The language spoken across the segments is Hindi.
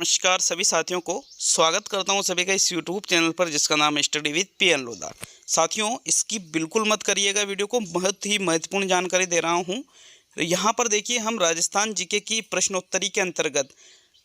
नमस्कार सभी साथियों को स्वागत करता हूं सभी का इस YouTube चैनल पर जिसका नाम है स्टडी विद पीएन लोधा। साथियों इसकी बिल्कुल मत करिएगा वीडियो को, बहुत ही महत्वपूर्ण जानकारी दे रहा हूं। यहां पर देखिए हम राजस्थान जीके की प्रश्नोत्तरी के अंतर्गत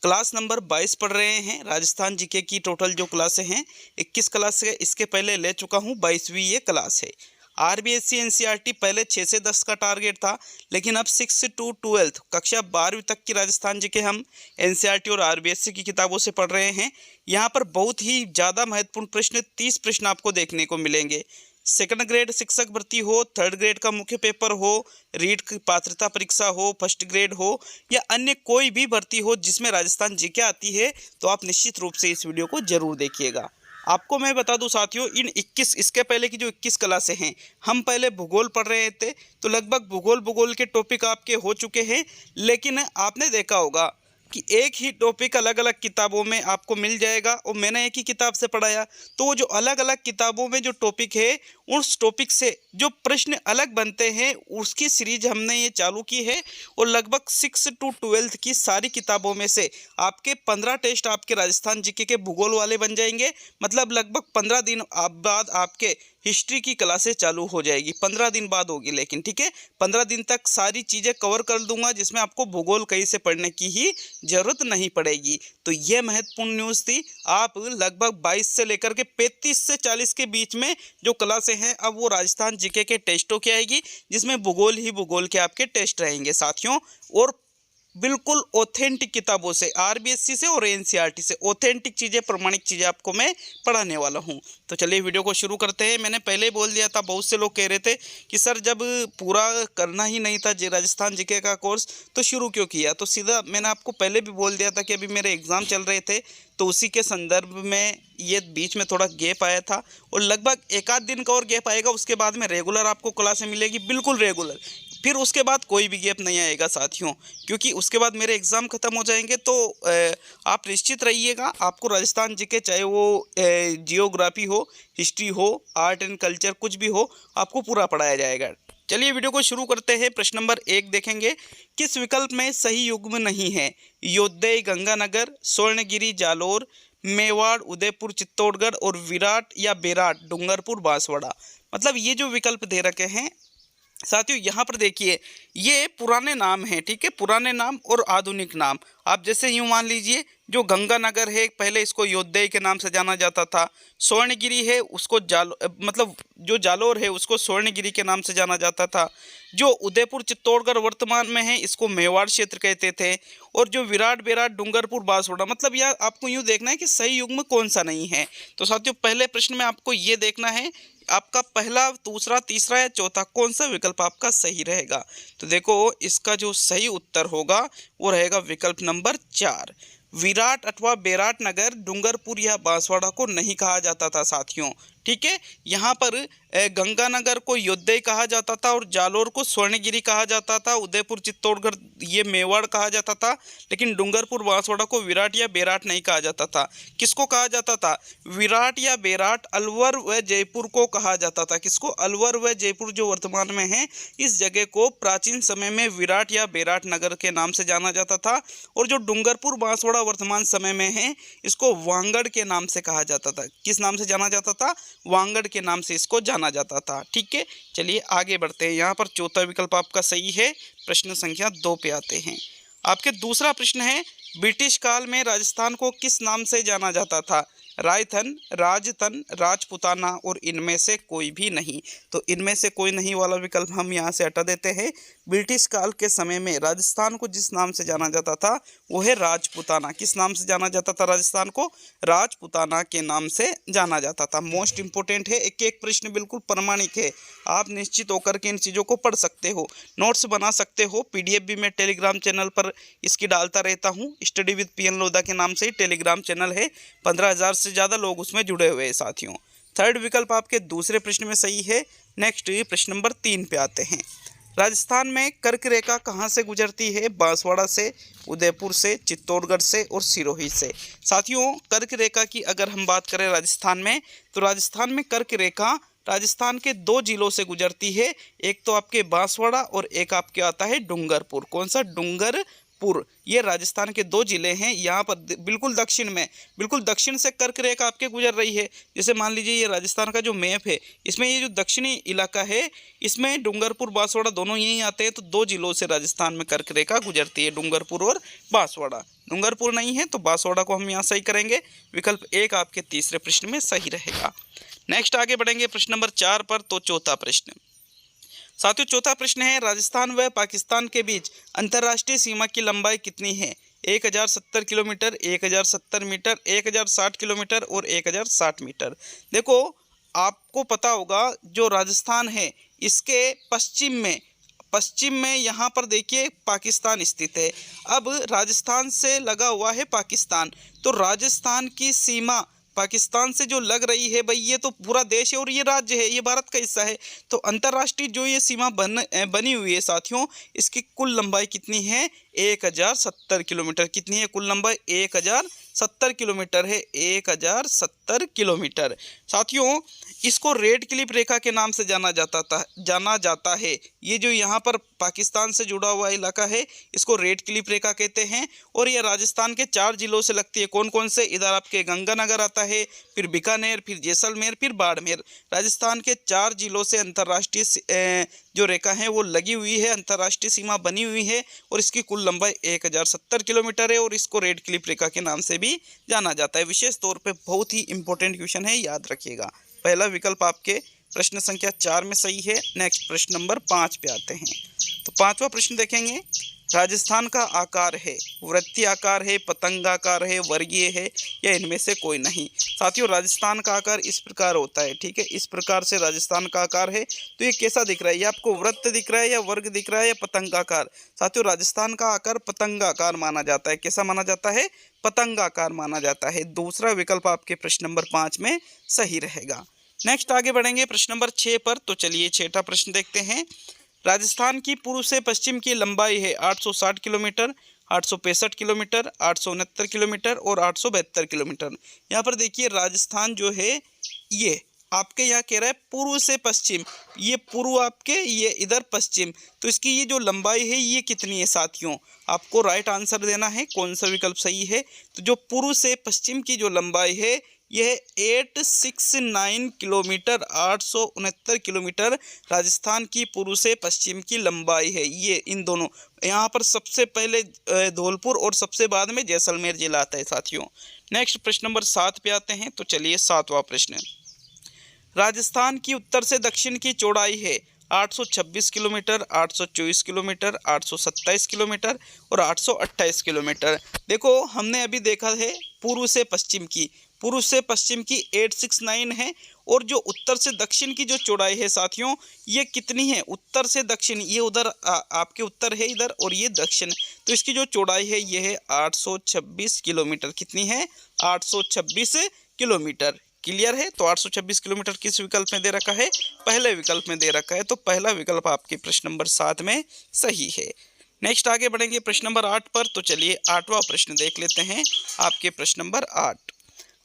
क्लास नंबर 22 पढ़ रहे हैं। राजस्थान जीके की टोटल जो क्लासें हैं 21 क्लास है, इसके पहले ले चुका हूँ, 22वीं ये क्लास है। आरबीएससी एनसीईआरटी पहले 6 से 10 का टारगेट था, लेकिन अब 6 to 12 कक्षा 12वीं तक की राजस्थान जी के हम एनसीईआरटी और आरबीएससी की किताबों से पढ़ रहे हैं। यहाँ पर बहुत ही ज़्यादा महत्वपूर्ण प्रश्न 30 प्रश्न आपको देखने को मिलेंगे। सेकंड ग्रेड शिक्षक भर्ती हो, थर्ड ग्रेड का मुख्य पेपर हो, रीट की पात्रता परीक्षा हो, फर्स्ट ग्रेड हो या अन्य कोई भी भर्ती हो जिसमें राजस्थान जीके आती है, तो आप निश्चित रूप से इस वीडियो को जरूर देखिएगा। आपको मैं बता दूं साथियों, इन 21 इसके पहले की जो 21 क्लासें हैं, हम पहले भूगोल पढ़ रहे थे, तो लगभग भूगोल के टॉपिक आपके हो चुके हैं। लेकिन आपने देखा होगा कि एक ही टॉपिक अलग अलग किताबों में आपको मिल जाएगा और मैंने एक ही किताब से पढ़ाया, तो वो जो अलग अलग किताबों में जो टॉपिक है उस टॉपिक से जो प्रश्न अलग बनते हैं उसकी सीरीज हमने ये चालू की है। और लगभग 6 to 12 की सारी किताबों में से आपके 15 टेस्ट आपके राजस्थान जीके के भूगोल वाले बन जाएंगे। मतलब लगभग 15 दिन बाद आपके हिस्ट्री की क्लासें चालू हो जाएगी। 15 दिन बाद होगी, लेकिन ठीक है 15 दिन तक सारी चीज़ें कवर कर दूंगा, जिसमें आपको भूगोल कहीं से पढ़ने की ही जरूरत नहीं पड़ेगी। तो ये महत्वपूर्ण न्यूज़ थी। आप लगभग 22 से लेकर के 35 से 40 के बीच में जो क्लासें हैं, अब वो राजस्थान जीके के टेस्टों की आएगी, जिसमें भूगोल के आपके टेस्ट रहेंगे साथियों। और बिल्कुल ऑथेंटिक किताबों से, आरबीएससी से और एनसीईआरटी से ऑथेंटिक चीज़ें, प्रमाणिक चीज़ें आपको मैं पढ़ाने वाला हूं। तो चलिए वीडियो को शुरू करते हैं। मैंने पहले ही बोल दिया था, बहुत से लोग कह रहे थे कि सर जब पूरा करना ही नहीं था राजस्थान जीके का कोर्स तो शुरू क्यों किया। तो सीधा मैंने आपको पहले भी बोल दिया था कि अभी मेरे एग्ज़ाम चल रहे थे, तो उसी के संदर्भ में ये बीच में थोड़ा गैप आया था और लगभग एक आध दिन का और गैप आएगा। उसके बाद में रेगुलर आपको क्लासें मिलेगी, बिल्कुल रेगुलर। फिर उसके बाद कोई भी गैप नहीं आएगा साथियों, क्योंकि उसके बाद मेरे एग्ज़ाम ख़त्म हो जाएंगे। तो आप निश्चित रहिएगा, आपको राजस्थान जीके चाहे वो जियोग्राफी हो, हिस्ट्री हो, आर्ट एंड कल्चर, कुछ भी हो, आपको पूरा पढ़ाया जाएगा। चलिए वीडियो को शुरू करते हैं। प्रश्न नंबर 1 देखेंगे, किस विकल्प में सही युग्म नहीं है? योद्दई गंगानगर, स्वर्णगिरी जालोर, मेवाड़ उदयपुर चित्तौड़गढ़ और विराट या बेराट डूंगरपुर बांसवाड़ा। मतलब ये जो विकल्प दे रखे हैं साथियों, यहाँ पर देखिए ये पुराने नाम हैं, ठीक है, पुराने नाम और आधुनिक नाम। आप जैसे यूँ मान लीजिए, जो गंगानगर है पहले इसको योद्दई के नाम से जाना जाता था, स्वर्णगिरी है उसको मतलब जो जालोर है उसको स्वर्णगिरी के नाम से जाना जाता था, जो उदयपुर चित्तौड़गढ़ वर्तमान में है इसको मेवाड़ क्षेत्र कहते थे, और जो विराट बेराट डूंगरपुर बांसवाड़ा, मतलब यह आपको यूँ देखना है कि सही युग्म कौन सा नहीं है। तो साथियों पहले प्रश्न में आपको ये देखना है आपका पहला, दूसरा, तीसरा या चौथा कौन सा विकल्प आपका सही रहेगा। तो देखो इसका जो सही उत्तर होगा वो रहेगा विकल्प नंबर 4। विराट अथवा बेराट नगर डूंगरपुर या बांसवाड़ा को नहीं कहा जाता था साथियों, ठीक है। यहाँ पर गंगानगर को योद्दई कहा जाता था और जालोर को स्वर्णगिरी कहा जाता था, उदयपुर चित्तौड़गढ़ ये मेवाड़ कहा जाता था, लेकिन डूंगरपुर बांसवाड़ा को विराट या बेराट नहीं कहा जाता था। किसको कहा जाता था? विराट या बेराट अलवर व जयपुर को कहा जाता था। किसको? अलवर व जयपुर जो वर्तमान में है, इस जगह को प्राचीन समय में विराट या बेराट नगर के नाम से जाना जाता था, और जो डूंगरपुर बांसवाड़ा वर्तमान समय में है इसको वांगड़ के नाम से कहा जाता था। किस नाम से जाना जाता था? वांगड़ के नाम से इसको जाना जाता था, ठीक है। चलिए आगे बढ़ते हैं। यहाँ पर चौथा विकल्प आपका सही है। प्रश्न संख्या 2 पे आते हैं। आपके दूसरा प्रश्न है, ब्रिटिश काल में राजस्थान को किस नाम से जाना जाता था? रायथन, राजतन, राजपुताना और इनमें से कोई भी नहीं। तो इनमें से कोई नहीं वाला विकल्प हम यहाँ से हटा देते हैं। ब्रिटिश काल के समय में राजस्थान को जिस नाम से जाना जाता था वो है राजपुताना। किस नाम से जाना जाता था राजस्थान को? राजपुताना के नाम से जाना जाता था। मोस्ट इंपोर्टेंट है, एक एक प्रश्न बिल्कुल प्रमाणिक है। आप निश्चित होकर के इन चीज़ों को पढ़ सकते हो, नोट्स बना सकते हो। पीडीएफ भी मैं टेलीग्राम चैनल पर इसकी डालता रहता हूँ। स्टडी विद पीएन लोधा के नाम से ही टेलीग्राम चैनल है, 15,000 से ज़्यादा लोग उसमें जुड़े हुए हैं साथियों। थर्ड विकल्प आपके दूसरे प्रश्न में सही है। नेक्स्ट प्रश्न नंबर 3 पे आते हैं। राजस्थान में कर्क रेखा कहाँ से गुजरती है? बांसवाड़ा से, उदयपुर से, चित्तौड़गढ़ से और सिरोही से। साथियों कर्क रेखा की अगर हम बात करें राजस्थान में, तो राजस्थान में कर्क रेखा राजस्थान के 2 जिलों से गुजरती है। एक तो आपके बांसवाड़ा और एक आपके आता है डूंगरपुर। कौन सा? डूंगरपुर। डूंगरपुर, ये राजस्थान के 2 जिले हैं। यहाँ पर बिल्कुल दक्षिण में, बिल्कुल दक्षिण से कर्क रेखा आपके गुजर रही है। जैसे मान लीजिए ये राजस्थान का जो मैप है, इसमें ये जो दक्षिणी इलाका है, इसमें डूंगरपुर बांसवाड़ा दोनों यहीं आते हैं। तो 2 जिलों से राजस्थान में कर्क रेखा गुजरती है, डूंगरपुर और बांसवाड़ा। डूंगरपुर नहीं है तो बांसवाड़ा को हम यहाँ सही करेंगे। विकल्प 1 आपके तीसरे प्रश्न में सही रहेगा। नेक्स्ट आगे बढ़ेंगे प्रश्न नंबर 4 पर। तो चौथा प्रश्न साथियों, चौथा प्रश्न है, राजस्थान व पाकिस्तान के बीच अंतर्राष्ट्रीय सीमा की लंबाई कितनी है? 1070 किलोमीटर, 1070 मीटर, 1060 किलोमीटर और 1060 मीटर। देखो, आपको पता होगा जो राजस्थान है इसके पश्चिम में यहाँ पर देखिए पाकिस्तान स्थित है। अब राजस्थान से लगा हुआ है पाकिस्तान, तो राजस्थान की सीमा पाकिस्तान से जो लग रही है भाई, ये तो पूरा देश है और ये राज्य है, ये भारत का हिस्सा है। तो अंतर्राष्ट्रीय जो ये सीमा बनी हुई है साथियों, इसकी कुल लंबाई कितनी है? 1070 किलोमीटर। कितनी है कुल लंबाई? 1070 किलोमीटर है, 1070 किलोमीटर। साथियों, इसको रेड क्लिफ रेखा के नाम से जाना जाता है। ये जो यहाँ पर पाकिस्तान से जुड़ा हुआ इलाका है, इसको रेड क्लिफ रेखा कहते हैं। और ये राजस्थान के 4 जिलों से लगती है। कौन कौन से? इधर आपके गंगानगर आता है, फिर बीकानेर, फिर जैसलमेर, फिर बाड़मेर। राजस्थान के 4 जिलों से अंतर्राष्ट्रीय जो रेखा है वो लगी हुई है, अंतर्राष्ट्रीय सीमा बनी हुई है। और इसकी कुल लंबाई 1070 किलोमीटर है और इसको रेड क्लिफ रेखा के नाम से भी जाना जाता है। विशेष तौर पे बहुत ही इंपॉर्टेंट क्वेश्चन है, याद रखिएगा। पहला विकल्प आपके प्रश्न संख्या 4 में सही है। नेक्स्ट प्रश्न नंबर 5 पे आते हैं। तो 5वां प्रश्न देखेंगे, राजस्थान का आकार है, वृत्तीय आकार है, पतंगाकार है, वर्गीय है या इनमें से कोई नहीं? साथियों, राजस्थान का आकार इस प्रकार होता है, ठीक है, इस प्रकार से राजस्थान का आकार है। तो ये कैसा दिख रहा है? ये आपको वृत्त दिख रहा है या वर्ग दिख रहा है या पतंगाकार? साथियों, राजस्थान का आकार पतंगाकार माना जाता है। कैसा माना जाता है? पतंगाकार माना जाता है। दूसरा विकल्प आपके प्रश्न नंबर 5 में सही रहेगा। नेक्स्ट आगे बढ़ेंगे प्रश्न नंबर 6 पर। तो चलिए 6वां प्रश्न देखते हैं। राजस्थान की पूर्व से पश्चिम की लंबाई है 860 किलोमीटर, 865 किलोमीटर, 869 किलोमीटर और 872 किलोमीटर। यहाँ पर देखिए राजस्थान जो है ये आपके यहाँ कह रहा है पूर्व से पश्चिम, ये पूर्व आपके, ये इधर पश्चिम। तो इसकी ये जो लंबाई है ये कितनी है साथियों? आपको राइट आंसर देना है, कौन सा विकल्प सही है। तो जो पूर्व से पश्चिम की जो लंबाई है यह 869 किलोमीटर, 869 किलोमीटर राजस्थान की पूर्व से पश्चिम की लंबाई है। ये इन दोनों, यहाँ पर सबसे पहले धौलपुर और सबसे बाद में जैसलमेर जिला आता है साथियों। नेक्स्ट प्रश्न नंबर 7 पे आते हैं। तो चलिए 7वां प्रश्न, राजस्थान की उत्तर से दक्षिण की चौड़ाई है 826 किलोमीटर, 824 किलोमीटर, 827 किलोमीटर और 828 किलोमीटर। देखो, हमने अभी देखा है पूर्व से पश्चिम की, 869 है और जो उत्तर से दक्षिण की जो चौड़ाई है साथियों ये कितनी है? उत्तर से दक्षिण, ये उधर आपके उत्तर है इधर और ये दक्षिण, तो इसकी जो चौड़ाई है ये है 826 किलोमीटर। कितनी है? 826 किलोमीटर। क्लियर है? तो 826 किलोमीटर किस विकल्प में दे रखा है? पहले विकल्प में दे रखा है। तो पहला विकल्प आपके प्रश्न नंबर 7 में सही है। नेक्स्ट आगे बढ़ेंगे प्रश्न नंबर 8 पर। तो चलिए 8वां प्रश्न देख लेते हैं। आपके प्रश्न नंबर 8,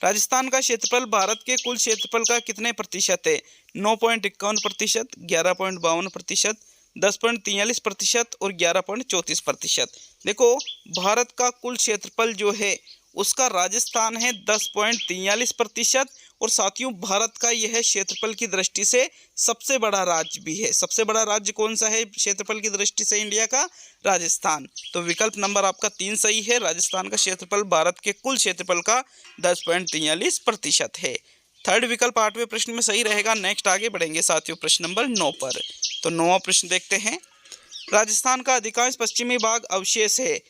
राजस्थान का क्षेत्रफल भारत के कुल क्षेत्रफल का कितने प्रतिशत है? 9.51%, 11.52%, 10.43% और 11.34%। देखो, भारत का कुल क्षेत्रफल जो है उसका राजस्थान है 10.43% और साथियों भारत का यह क्षेत्रफल की दृष्टि से सबसे बड़ा राज्य भी है। सबसे बड़ा राज्य कौन सा है क्षेत्रफल की दृष्टि से इंडिया का? राजस्थान। तो विकल्प नंबर आपका 3 सही है। राजस्थान का क्षेत्रफल भारत के कुल क्षेत्रफल का 10.43% है। थर्ड विकल्प 8वें प्रश्न में सही रहेगा। नेक्स्ट आगे बढ़ेंगे साथियों प्रश्न नंबर 9 पर। तो 9वां प्रश्न देखते हैं। राजस्थान का अधिकांश पश्चिमी भाग अवशेष है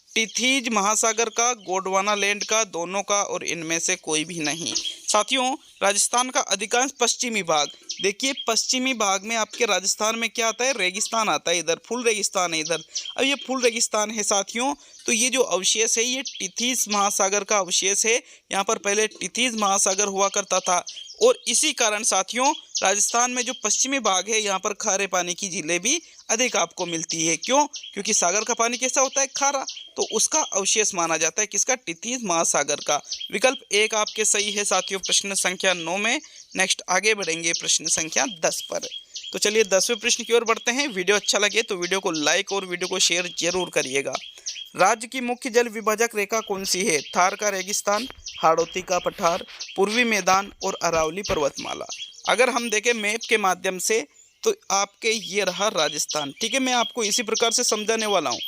टिथीज महासागर का, गोंडवाना लैंड का, दोनों का और इनमें से कोई भी नहीं। साथियों, राजस्थान का अधिकांश पश्चिमी भाग, देखिए पश्चिमी भाग में आपके राजस्थान में क्या आता है? रेगिस्तान आता है। इधर फुल रेगिस्तान है इधर। अब ये फुल रेगिस्तान है साथियों, तो ये जो अवशेष है ये टिथीज महासागर का अवशेष है। यहाँ पर पहले टिथीज महासागर हुआ करता था और इसी कारण साथियों राजस्थान में जो पश्चिमी भाग है यहाँ पर खारे पानी की झीलें भी अधिक आपको मिलती है। क्यों? क्योंकि सागर का पानी कैसा होता है? खारा। तो उसका अवशेष माना जाता है किसका? टिथीज महासागर का। विकल्प 1 आपके सही है साथियों प्रश्न संख्या 9 में। नेक्स्ट आगे बढ़ेंगे प्रश्न संख्या 10 पर। तो चलिए 10वें प्रश्न की ओर बढ़ते हैं। वीडियो अच्छा लगे तो वीडियो को लाइक और वीडियो को शेयर जरूर करिएगा। राज्य की मुख्य जल विभाजक रेखा कौन सी है? थार का रेगिस्तान, हाड़ौती का पठार, पूर्वी मैदान और अरावली पर्वतमाला। अगर हम देखें मैप के माध्यम से तो आपके ये रहा राजस्थान। ठीक है, मैं आपको इसी प्रकार से समझाने वाला हूँ।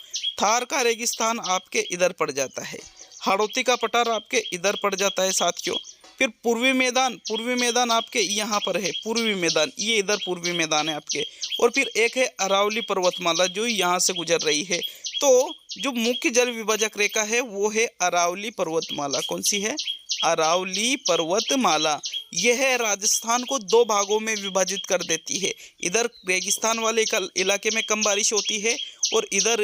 थार का रेगिस्तान आपके इधर पड़ जाता है, हाड़ौती का पठार आपके इधर पड़ जाता है साथियों। फिर पूर्वी मैदान आपके यहाँ पर है, पूर्वी मैदान, ये इधर पूर्वी मैदान है आपके। और फिर एक है अरावली पर्वतमाला जो यहाँ से गुजर रही है। तो जो मुख्य जल विभाजक रेखा है वो है अरावली पर्वतमाला। कौन सी है? अरावली पर्वतमाला। यह राजस्थान को दो भागों में विभाजित कर देती है। इधर रेगिस्तान वाले इलाके में कम बारिश होती है और इधर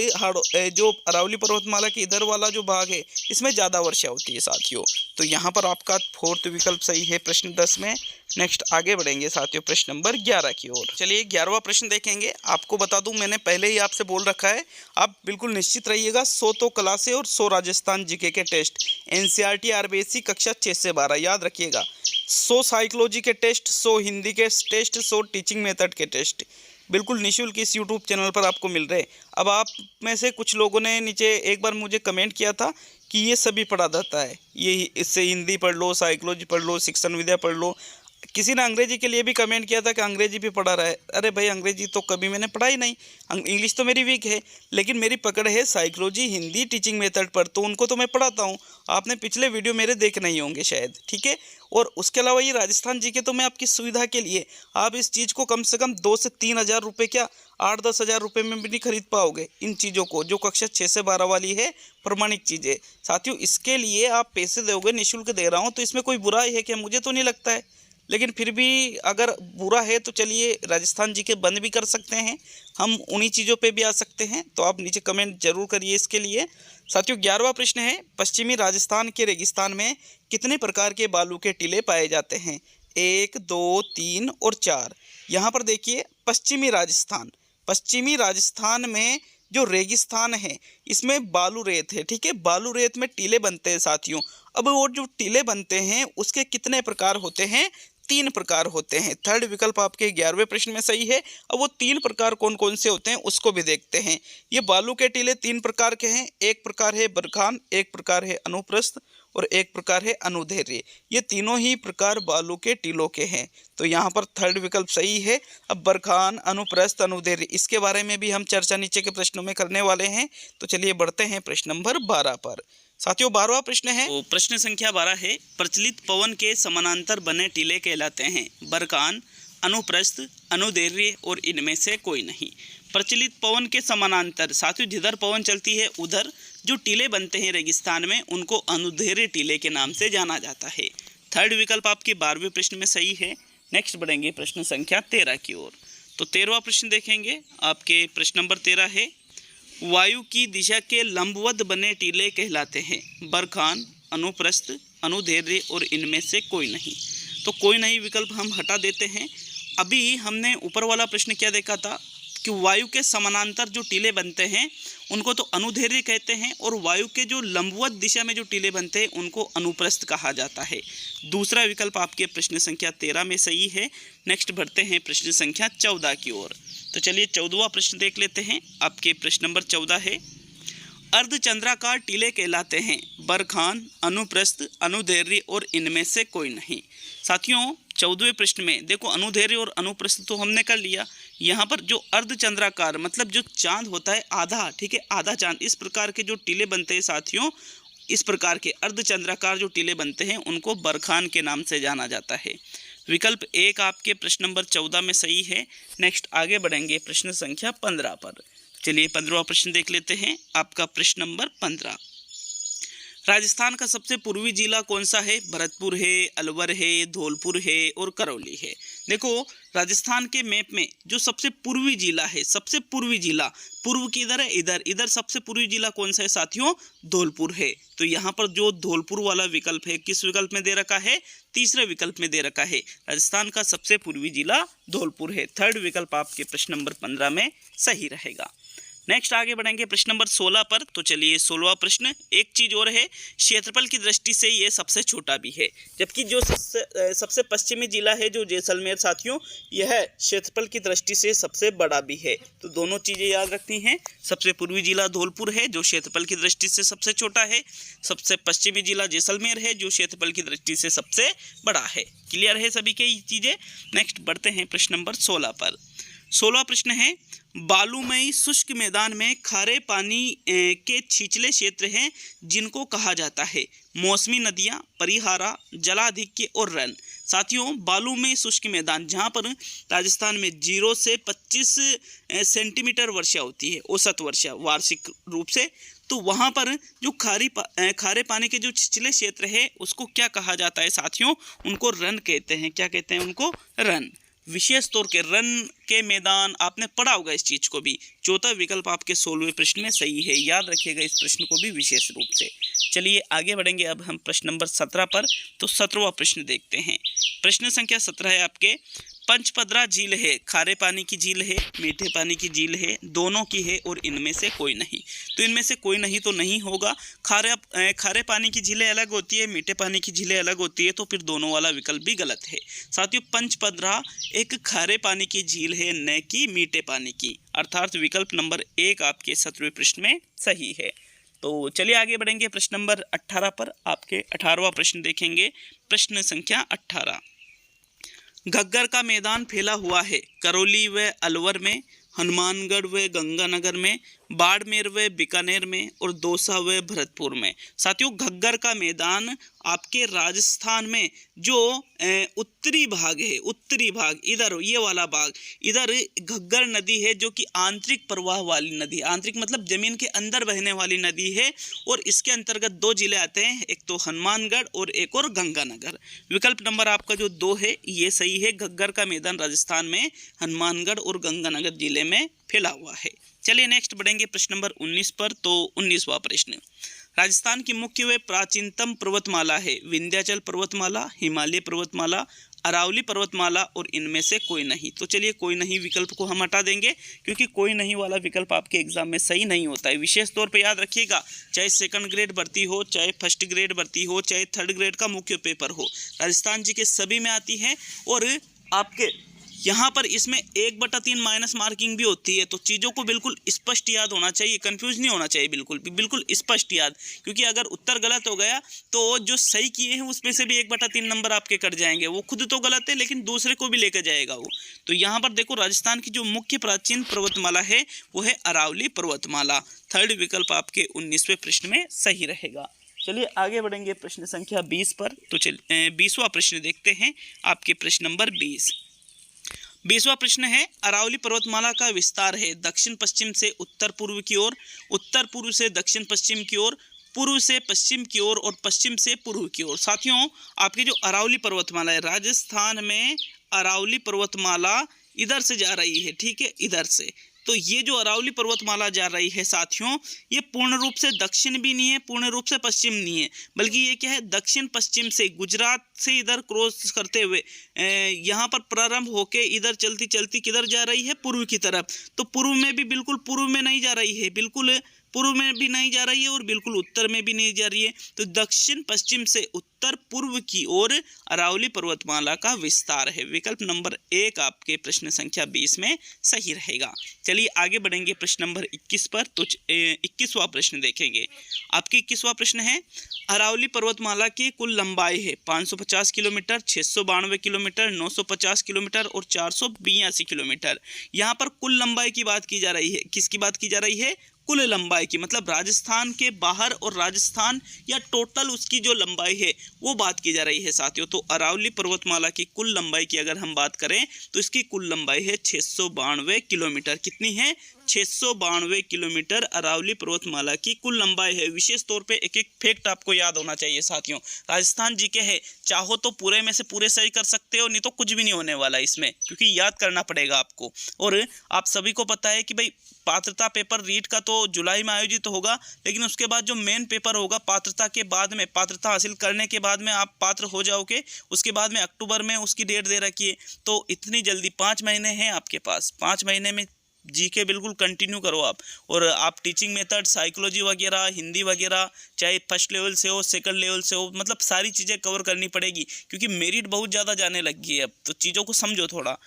जो अरावली पर्वतमाला के इधर वाला जो भाग है इसमें ज़्यादा वर्षा होती है साथियों। तो यहाँ पर आपका फोर्थ विकल्प सही है प्रश्न 10 में। नेक्स्ट आगे बढ़ेंगे साथियों प्रश्न नंबर 11 की ओर। चलिए 11वां प्रश्न देखेंगे। आपको बता दूं, मैंने पहले ही आपसे बोल रखा है, आप बिल्कुल निश्चित रहिएगा। 100 तो कला से और 100 राजस्थान जीके के टेस्ट, एनसीईआरटी आरबीएससी कक्षा 6 से 12, याद रखिएगा। 100 साइकोलॉजी के टेस्ट, 100 हिंदी के टेस्ट, 100 टीचिंग मेथड के टेस्ट बिल्कुल निःशुल्क इस यूट्यूब चैनल पर आपको मिल रहे। अब आप में से कुछ लोगों ने नीचे एक बार मुझे कमेंट किया था कि ये सभी पढ़ा जाता है, ये इससे हिंदी पढ़ लो, साइकोलॉजी पढ़ लो, शिक्षण विद्या पढ़ लो। किसी ने अंग्रेजी के लिए भी कमेंट किया था कि अंग्रेजी भी पढ़ा रहा है। अरे भाई, अंग्रेजी तो कभी मैंने पढ़ा ही नहीं, इंग्लिश तो मेरी वीक है, लेकिन मेरी पकड़ है साइकोलॉजी, हिंदी, टीचिंग मेथड पर, तो उनको तो मैं पढ़ाता हूँ। आपने पिछले वीडियो मेरे देखे नहीं होंगे शायद, ठीक है। और उसके अलावा ये राजस्थान जी के तो मैं आपकी सुविधा के लिए, आप इस चीज़ को कम से कम 2 से 3 हज़ार रुपये, क्या 8-10 हज़ार रुपये में भी नहीं खरीद पाओगे इन चीज़ों को, जो कक्षा 6 से 12 वाली है, प्रमाणिक चीज़ें साथियों। इसके लिए आप पैसे दोगे, निःशुल्क दे रहा हूँ, तो इसमें कोई बुराई है क्या? मुझे तो नहीं लगता है। लेकिन फिर भी अगर बुरा है तो चलिए राजस्थान जी के बंद भी कर सकते हैं, हम उन्हीं चीज़ों पे भी आ सकते हैं। तो आप नीचे कमेंट जरूर करिए इसके लिए साथियों। 11वां प्रश्न है, पश्चिमी राजस्थान के रेगिस्तान में कितने प्रकार के बालू के टीले पाए जाते हैं? 1, 2, 3 और 4। यहाँ पर देखिए, पश्चिमी राजस्थान में जो रेगिस्तान है इसमें बालू रेत है, ठीक है। बालू रेत में टीले बनते हैं साथियों। अब वो जो टीले बनते हैं उसके कितने प्रकार होते हैं? 3 प्रकार होते हैं। थर्ड विकल्प आपके 11वें प्रश्न में सही है। अब वो 3 प्रकार कौन कौन से होते हैं उसको भी देखते हैं। ये बालू के टीले 3 प्रकार के हैं। एक प्रकार है बरखान, एक प्रकार है अनुप्रस्थ और एक प्रकार है अनुदैर्घ्य। ये तीनों ही प्रकार बालू के टीलों के हैं। तो यहाँ पर थर्ड विकल्प सही है। अब बरखान, अनुप्रस्थ, अनुदैर्घ्य, इसके बारे में भी हम चर्चा नीचे के प्रश्नों में करने वाले हैं। तो चलिए बढ़ते हैं प्रश्न नंबर 12 पर साथियों। 12वां प्रश्न है, तो प्रश्न संख्या 12 है, प्रचलित पवन के समानांतर बने टीले कहलाते हैं बरखान, अनुप्रस्थ, अनुदैर्घ्य और इनमें से कोई नहीं। प्रचलित पवन के समानांतर साथियों, जिधर पवन चलती है उधर जो टीले बनते हैं रेगिस्तान में, उनको अनुदैर्घ्य टीले के नाम से जाना जाता है। थर्ड विकल्प आपके 12वें प्रश्न में सही है। नेक्स्ट बढ़ेंगे प्रश्न संख्या 13 की ओर। तो 13वां प्रश्न देखेंगे। आपके प्रश्न नंबर 13 है, वायु की दिशा के लंबवत बने टीले कहलाते हैं बरखान, अनुप्रस्थ, अनुदैर्घ्य और इनमें से कोई नहीं। तो कोई नहीं विकल्प हम हटा देते हैं। अभी हमने ऊपर वाला प्रश्न क्या देखा था कि वायु के समानांतर जो टीले बनते हैं उनको तो अनुदैर्घ्य कहते हैं, और वायु के जो लंबवत दिशा में जो टीले बनते हैं उनको अनुप्रस्थ कहा जाता है। दूसरा विकल्प आपके प्रश्न संख्या 13 में सही है। नेक्स्ट बढ़ते हैं प्रश्न संख्या 14 की ओर। तो चलिए 14वां प्रश्न देख लेते हैं। आपके प्रश्न नंबर 14 है, अर्धचंद्राकार टीले कहलाते हैं बरखान, अनुप्रस्थ, अनुदैर्घ्य और इनमें से कोई नहीं। साथियों 14वें प्रश्न में देखो, अनुदैर्घ्य और अनुप्रस्थ तो हमने कर लिया। यहाँ पर जो अर्धचंद्राकार मतलब जो चांद होता है आधा, ठीक है, आधा चांद, इस प्रकार के जो टीले बनते हैं साथियों, इस प्रकार के अर्धचंद्राकार जो टीले बनते हैं उनको बरखान के नाम से जाना जाता है। विकल्प 1 आपके प्रश्न नंबर 14 में सही है। नेक्स्ट आगे बढ़ेंगे प्रश्न संख्या 15 पर। चलिए 15वां प्रश्न देख लेते हैं। आपका प्रश्न नंबर 15, राजस्थान का सबसे पूर्वी जिला कौन सा है? भरतपुर है, अलवर है, धौलपुर है और करौली है। देखो राजस्थान के मैप में जो सबसे पूर्वी जिला है, सबसे पूर्वी जिला, पूर्व किधर है? इधर सबसे पूर्वी जिला कौन सा है साथियों? धौलपुर है। तो यहाँ पर जो धौलपुर वाला विकल्प है किस विकल्प में दे रखा है? तीसरे विकल्प में दे रखा है। राजस्थान का सबसे पूर्वी जिला धौलपुर है। थर्ड विकल्प आपके प्रश्न नंबर 15 में सही रहेगा। नेक्स्ट आगे बढ़ेंगे प्रश्न नंबर 16 पर। तो चलिए 16वां प्रश्न, एक चीज और है, क्षेत्रफल की दृष्टि से ये सबसे छोटा भी है, जबकि जो सबसे पश्चिमी जिला है जो जैसलमेर साथियों, यह क्षेत्रफल की दृष्टि से सबसे बड़ा भी है। तो दोनों चीजें याद रखनी है, सबसे पूर्वी जिला धौलपुर है जो क्षेत्रफल की दृष्टि से सबसे छोटा है, सबसे पश्चिमी जिला जैसलमेर है जो क्षेत्रफल की दृष्टि से सबसे बड़ा है। क्लियर है सभी के ये चीजें। नेक्स्ट बढ़ते हैं प्रश्न नंबर 16 पर। 16वां प्रश्न है, बालूमयी शुष्क मैदान में खारे पानी के छिछले क्षेत्र हैं जिनको कहा जाता है मौसमी नदियां, परिहारा, जलाधिक्य और रन। साथियों, बालूमयी शुष्क मैदान जहां पर राजस्थान में 0 से 25 सेंटीमीटर वर्षा होती है, औसत वर्षा वार्षिक रूप से, तो वहां पर जो खारे पानी के जो छिछले क्षेत्र है उसको क्या कहा जाता है साथियों, उनको रन कहते हैं। क्या कहते हैं उनको? रन। विशेष तौर के रन के मैदान, आपने पढ़ा होगा इस चीज को भी। चौथा विकल्प आपके 16वें प्रश्न में सही है, याद रखिएगा इस प्रश्न को भी विशेष रूप से। चलिए आगे बढ़ेंगे अब हम प्रश्न नंबर 17 पर। तो 17वां प्रश्न देखते हैं। प्रश्न संख्या 17 है आपके, पंचपदरा झील है, खारे पानी की झील है, मीठे पानी की झील है, दोनों की है और इनमें से कोई नहीं। तो इनमें से कोई नहीं तो नहीं होगा। खारे पानी की झीलें अलग होती है, मीठे पानी की झीलें अलग होती है, तो फिर दोनों वाला विकल्प भी गलत है। साथियों, पंचपदरा एक खारे पानी की झील है, न कि मीठे पानी की, अर्थात विकल्प नंबर 1 आपके 17वें प्रश्न में सही है। तो चलिए आगे बढ़ेंगे प्रश्न नंबर 18 पर। आपके 18वां प्रश्न देखेंगे। प्रश्न संख्या 18, घग्गर का मैदान फैला हुआ है करौली व अलवर में, हनुमानगढ़ व गंगानगर में, बाड़मेर व बीकानेर में और दौसा व भरतपुर में। साथियों, घग्गर का मैदान आपके राजस्थान में जो उत्तरी भाग है, उत्तरी भाग इधर ये वाला भाग, इधर घग्गर नदी है जो कि आंतरिक प्रवाह वाली नदी, आंतरिक मतलब जमीन के अंदर बहने वाली नदी है, और इसके अंतर्गत 2 जिले आते हैं, एक तो हनुमानगढ़ और एक और गंगानगर। विकल्प नंबर आपका जो 2 है ये सही है। घग्गर का मैदान राजस्थान में हनुमानगढ़ और गंगानगर जिले में फैला हुआ है। चलिए नेक्स्ट बढ़ेंगे प्रश्न नंबर 19 पर। तो 19वां प्रश्न, राजस्थान की मुख्य व प्राचीनतम पर्वतमाला है विंध्याचल पर्वतमाला, हिमालय पर्वतमाला, अरावली पर्वतमाला और इनमें से कोई नहीं। तो चलिए कोई नहीं विकल्प को हम हटा देंगे, क्योंकि कोई नहीं वाला विकल्प आपके एग्जाम में सही नहीं होता है। विशेष तौर पे याद रखिएगा, चाहे सेकंड ग्रेड भर्ती हो, चाहे फर्स्ट ग्रेड भर्ती हो, चाहे थर्ड ग्रेड का मुख्य पेपर हो, राजस्थान जी के सभी में आती है। और आपके यहाँ पर इसमें 1/3 माइनस मार्किंग भी होती है। तो चीज़ों को बिल्कुल स्पष्ट याद होना चाहिए, कंफ्यूज नहीं होना चाहिए, बिल्कुल स्पष्ट याद, क्योंकि अगर उत्तर गलत हो गया तो जो सही किए हैं उसमें से भी 1/3 नंबर आपके कट जाएंगे। वो खुद तो गलत है लेकिन दूसरे को भी लेकर जाएगा वो। तो यहाँ पर देखो, राजस्थान की जो मुख्य प्राचीन पर्वतमाला है वो है अरावली पर्वतमाला। थर्ड विकल्प आपके 19वें प्रश्न में सही रहेगा। चलिए आगे बढ़ेंगे प्रश्न संख्या 20 पर। तो 20वां प्रश्न देखते हैं, आपके प्रश्न नंबर 20वां प्रश्न है, अरावली पर्वतमाला का विस्तार है दक्षिण पश्चिम से उत्तर पूर्व की ओर, उत्तर पूर्व से दक्षिण पश्चिम की ओर, पूर्व से पश्चिम की ओर और पश्चिम से पूर्व की ओर। साथियों, आपकी जो अरावली पर्वतमाला है, राजस्थान में अरावली पर्वतमाला इधर से जा रही है, ठीक है, इधर से। तो ये जो अरावली पर्वतमाला जा रही है साथियों, ये पूर्ण रूप से दक्षिण भी नहीं है, पूर्ण रूप से पश्चिम नहीं है, बल्कि ये क्या है, दक्षिण पश्चिम से गुजरात से इधर क्रॉस करते हुए यहाँ पर प्रारंभ होके इधर चलती चलती किधर जा रही है, पूर्व की तरफ। तो पूर्व में भी बिल्कुल पूर्व में नहीं जा रही है, बिल्कुल पूर्व में भी नहीं जा रही है और बिल्कुल उत्तर में भी नहीं जा रही है। तो दक्षिण पश्चिम से उत्तर पूर्व की ओर अरावली पर्वतमाला का विस्तार है। विकल्प नंबर 1 आपके प्रश्न संख्या 20 में सही रहेगा। चलिए आगे बढ़ेंगे प्रश्न नंबर 21 पर। तो 21वां प्रश्न देखेंगे। आपके 21वां प्रश्न है, अरावली पर्वतमाला की कुल लंबाई है 550 किलोमीटर, 692 किलोमीटर, 950 किलोमीटर और 482 किलोमीटर। यहाँ पर कुल लंबाई की बात की जा रही है। किसकी बात की जा रही है? कुल लंबाई की, मतलब राजस्थान के बाहर और राजस्थान या टोटल उसकी जो लंबाई है वो बात की जा रही है साथियों। तो अरावली पर्वतमाला की कुल लंबाई की अगर हम बात करें तो इसकी कुल लंबाई है 692 किलोमीटर। कितनी है? 692 किलोमीटर अरावली पर्वतमाला की कुल लंबाई है। विशेष तौर पे एक एक फैक्ट आपको याद होना चाहिए साथियों। राजस्थान जीके है, चाहो तो पूरे में से पूरे सही कर सकते हो, नहीं तो कुछ भी नहीं होने वाला इसमें, क्योंकि याद करना पड़ेगा आपको। और आप सभी को पता है कि भाई पात्रता पेपर रीट का तो जुलाई में आयोजित होगा, लेकिन उसके बाद जो मेन पेपर होगा पात्रता के बाद में, पात्रता हासिल करने के बाद में आप पात्र हो जाओगे, उसके बाद में अक्टूबर में उसकी डेट दे रखी है। तो इतनी जल्दी 5 महीने हैं आपके पास, 5 महीने में जीके बिल्कुल कंटिन्यू करो आप, और आप टीचिंग मेथड, साइकोलॉजी वगैरह, हिंदी वगैरह, चाहे फर्स्ट लेवल से हो, सेकंड लेवल से हो, मतलब सारी चीज़ें कवर करनी पड़ेगी, क्योंकि मेरिट बहुत ज़्यादा जाने लगी है अब। तो चीज़ों को समझो थोड़ा,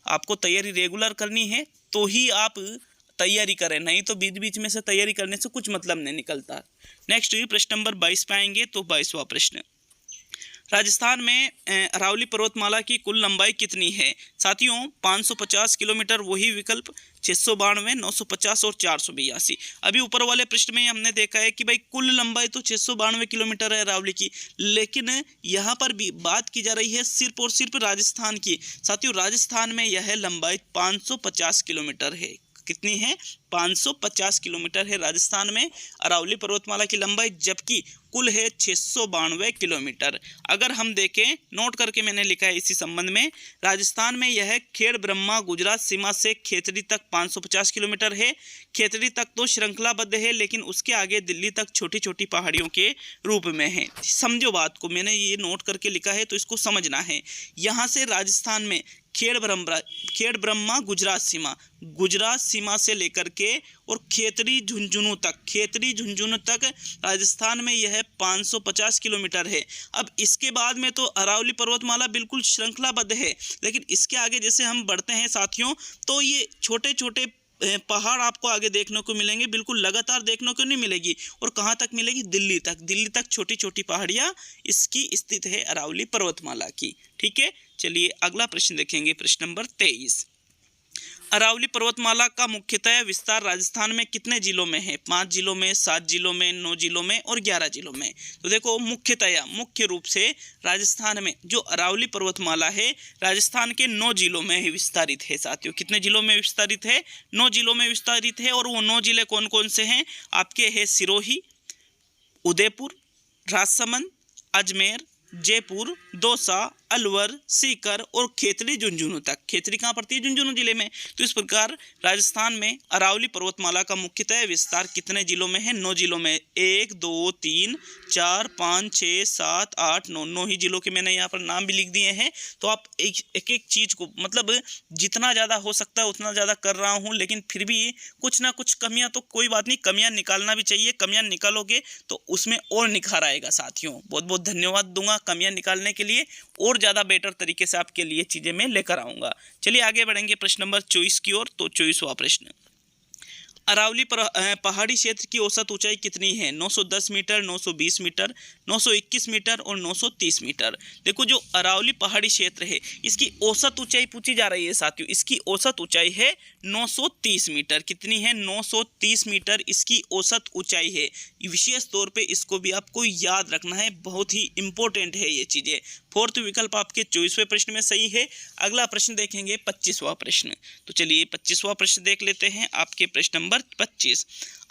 आपको तैयारी रेगुलर करनी है तो ही आप तैयारी करें, नहीं तो बीच बीच में से तैयारी करने से कुछ मतलब नहीं निकलता। नेक्स्ट प्रश्न नंबर 22 पे आएंगे। तो 22वां प्रश्न, राजस्थान में अरावली पर्वतमाला की कुल लंबाई कितनी है? साथियों 550 किलोमीटर वही विकल्प, 692, 950 और 482। अभी ऊपर वाले प्रश्न में हमने देखा है कि भाई कुल लंबाई तो 692 किलोमीटर है अरावली की, लेकिन यहाँ पर भी बात की जा रही है सिर्फ और सिर्फ राजस्थान की। साथियों राजस्थान में यह लंबाई 550 किलोमीटर है। कितनी है? 550 किलोमीटर है राजस्थान में अरावली पर्वतमाला की लंबाई, जबकि कुल है 692 किलोमीटर। अगर हम देखें, नोट करके मैंने लिखा है इसी संबंध में, राजस्थान में यह खेड़ ब्रह्मा गुजरात सीमा से खेतड़ी तक 550 किलोमीटर है। खेतड़ी तक तो श्रृंखलाबद्ध है, लेकिन उसके आगे दिल्ली तक छोटी छोटी पहाड़ियों के रूप में है। समझो बात को, मैंने ये नोट करके लिखा है तो इसको समझना है। यहाँ से राजस्थान में खेड़ ब्रह्मा गुजरात सीमा से लेकर के और खेतड़ी झुंझुनू तक राजस्थान में यह 550 किलोमीटर है। अब इसके बाद में तो अरावली पर्वतमाला बिल्कुल श्रृंखलाबद्ध है, लेकिन इसके आगे जैसे हम बढ़ते हैं साथियों, तो ये छोटे छोटे पहाड़ आपको आगे देखने को मिलेंगे, बिल्कुल लगातार देखने को नहीं मिलेगी। और कहाँ तक मिलेगी? दिल्ली तक छोटी छोटी पहाड़ियाँ इसकी स्थित है अरावली पर्वतमाला की। ठीक है, चलिए अगला प्रश्न देखेंगे, प्रश्न नंबर 23। अरावली पर्वतमाला का मुख्यतः विस्तार राजस्थान में कितने जिलों में है? 5 जिलों में, 7 जिलों में, 9 जिलों में और 11 जिलों में। तो देखो मुख्य रूप से राजस्थान में जो अरावली पर्वतमाला है राजस्थान के 9 जिलों में विस्तारित है। साथियों कितने जिलों में विस्तारित है? 9 जिलों में विस्तारित है। और वो 9 जिले कौन कौन से हैं आपके? हैं सिरोही, उदयपुर, राजसमंद, अजमेर, जयपुर, दौसा, अलवर, सीकर और खेतड़ी झुंझुनू तक। खेतड़ी कहाँ पड़ती है? झुंझुनू जिले में। तो इस प्रकार राजस्थान में अरावली पर्वतमाला का मुख्यतः विस्तार कितने जिलों में है? 9 जिलों में। 1 2 3 4 5 6 7 8 9 9 ही जिलों के मैंने यहाँ पर नाम भी लिख दिए हैं। तो आप एक चीज़ को, मतलब जितना ज़्यादा हो सकता है उतना ज़्यादा कर रहा हूँ, लेकिन फिर भी कुछ ना कुछ कमियाँ तो कोई बात नहीं, कमियाँ निकालना भी चाहिए। कमियाँ निकालोगे तो उसमें और निखार आएगा। साथियों बहुत बहुत धन्यवाद दूंगा कमियाँ निकालने के लिए, और ज़्यादा बेटर तरीके से आपके लिए चीज़ें मैं लेकर आऊँगा। चलिए आगे बढ़ेंगे प्रश्न नंबर 24 की ओर। तो 24वां प्रश्न, अरावली पहाड़ी क्षेत्र की औसत ऊंचाई कितनी है? 910 मीटर, 920 मीटर, 921 मीटर और 930 मीटर। देखो जो अरावली पहाड़ी क्षेत्र है इसकी औसत ऊंचाई पूछी जा रही है साथियों। इसकी औसत ऊंचाई है 930 मीटर। कितनी है? 930 मीटर इसकी औसत ऊंचाई है। विशेष तौर पे इसको भी आपको याद रखना है, बहुत ही इंपॉर्टेंट है ये चीज़ें। 4th विकल्प आपके 24वें प्रश्न में सही है। अगला प्रश्न देखेंगे 25वां प्रश्न। तो चलिए 25वां प्रश्न देख लेते हैं। आपके प्रश्न नंबर 25,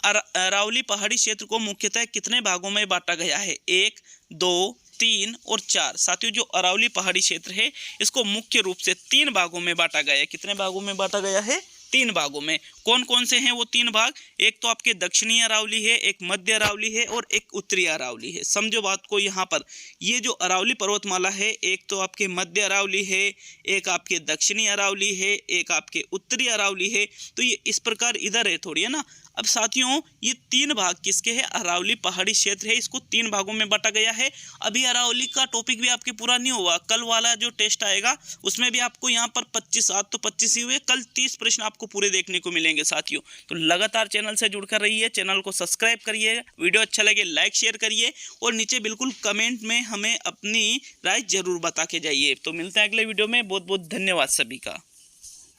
अरावली पहाड़ी क्षेत्र को मुख्यतः कितने भागों में बांटा गया है? 1 2 3 और 4। साथियों जो अरावली पहाड़ी क्षेत्र है इसको मुख्य रूप से 3 भागों में बांटा गया है। कितने भागों में बांटा गया है? 3 भागों में। कौन कौन से हैं वो 3 भाग? एक तो आपके दक्षिणी अरावली है, एक मध्य अरावली है और एक उत्तरी अरावली है। समझो बात को, यहाँ पर ये जो अरावली पर्वतमाला है एक तो आपके मध्य अरावली है, एक आपके दक्षिणी अरावली है, एक आपके उत्तरी अरावली है। तो ये इस प्रकार इधर है थोड़ी, है ना। अब साथियों ये 3 भाग किसके हैं? अरावली पहाड़ी क्षेत्र है, इसको 3 भागों में बांटा गया है। अभी अरावली का टॉपिक भी आपके पूरा नहीं हुआ, कल वाला जो टेस्ट आएगा उसमें भी आपको यहाँ पर 25, आज तो 25 ही हुए, कल 30 प्रश्न आपको पूरे देखने को मिलेंगे साथियों। तो लगातार चैनल से जुड़कर रहिए, चैनल को सब्सक्राइब करिए, वीडियो अच्छा लगे लाइक शेयर करिए और नीचे बिल्कुल कमेंट में हमें अपनी राय जरूर बता के जाइए। तो मिलते हैं अगले वीडियो में। बहुत बहुत धन्यवाद सभी का।